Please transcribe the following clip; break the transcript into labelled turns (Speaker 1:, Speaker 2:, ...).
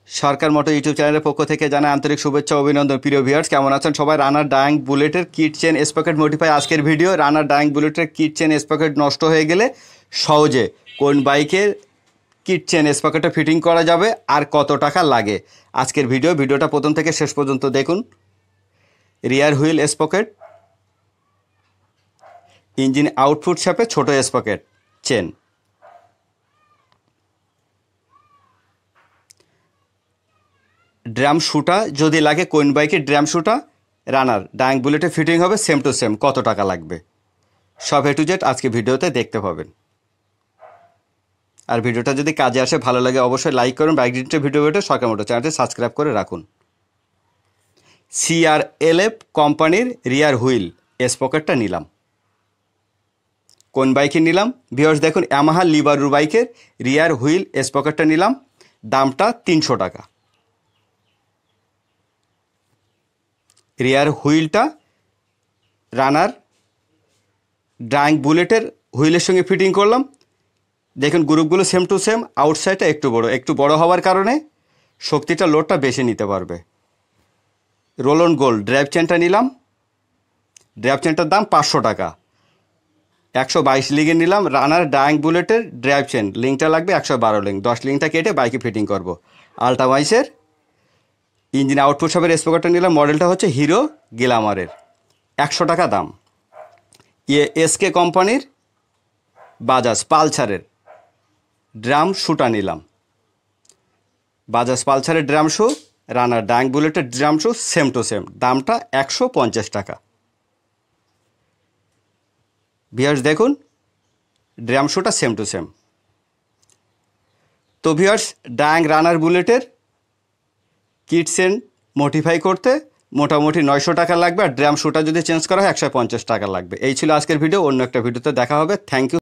Speaker 1: সরকার motor YouTube চ্যানেলের পক্ষ থেকে জানাই আন্তরিক শুভেচ্ছা অভিনন্দন। প্রিয় ভিউয়ার্স, কেমন আছেন সবাই? রানার ডায়াং বুলেটের কিট চেন স্পকেট মডিফাই আজকের ভিডিও। রানার ডায়াং বুলেটের কিট চেন স্পকেট নষ্ট হয়ে গেলে সহজে কোন বাইকের কিট চেন স্পকেটে ফিটিং করা যাবে আর কত টাকা লাগে আজকের ভিডিওটা প্রথম থেকে শেষ পর্যন্ত দেখুন। রিয়ার হুইল স্পকেট, ইঞ্জিন আউটপুট শ্যাপে ছোট স্পকেট চেন, ড্রাম শুটা যদি লাগে কোন বাইকের ড্রাম শুটা রানার ডায়াং বুলেটে ফিটিং হবে সেম টু সেম কত টাকা লাগবে সব এ টু জেড আজকে ভিডিওতে দেখতে পাবেন। আর ভিডিওটা যদি কাজে আসে ভালো লাগে অবশ্যই লাইক করুন। বাইক রিলেটেড ভিডিও সরকার মোটর চ্যানেলটি সাবস্ক্রাইব করে রাখুন। CRLF কোম্পানির রিয়ার হুইল স্পকেটটা নিলাম। কোন বাইকে নিলাম ভিউয়ার্স দেখুন, ইয়ামাহা লিবারু বাইকের রিয়ার হুইল স্পকেটটা নিলাম, দামটা 300 টাকা। রিয়ার হুইলটা রানার ডায়াং বুলেটের হুইলের সঙ্গে ফিটিং করলাম। দেখুন গ্রুপগুলো সেম টু সেম, আউটসাইডটা একটু বড় হওয়ার কারণে শক্তিটা লোডটা বেশি নিতে পারবে। রোল অন গোল্ড ড্রাইভ চেনটা নিলাম, ড্রাইভ চেনটার দাম 500 টাকা। 122 লিংকের নিলাম রানার ডায়াং বুলেটের ড্রাইভ চেন, লিঙ্কটা লাগবে 112 লিঙ্ক, 10 লিঙ্কটা কেটে বাইকে ফিটিং করব। আলট্রাভাইসের ইঞ্জিন আউটপুট সবের স্পকেটটা নিলাম, মডেলটা হচ্ছে হিরো গ্ল্যামারের, 100 টাকা দাম। SK কোম্পানির বাজাজ পালসারের ড্রাম শুটা নিলাম, বাজাজ পালসারের ড্রাম শু, রানার ডায়াং বুলেটের drum shoe same to same, দামটা 150 টাকা। ভিউয়ার্স দেখুন ড্রাম শুটা সেম টু সেম। তো ভিউয়ার্স ডায়াং রানার বুলেটের কিট চেন মডিফাই করতে মোটামুটি 900 টাকা লাগবে, আর ড্রাম শুটা যদি চেঞ্জ করা হয় 150 টাকা লাগবে। এই ছিল আজকের ভিডিও, অন্য একটা ভিডিওতে দেখা হবে। Thank you.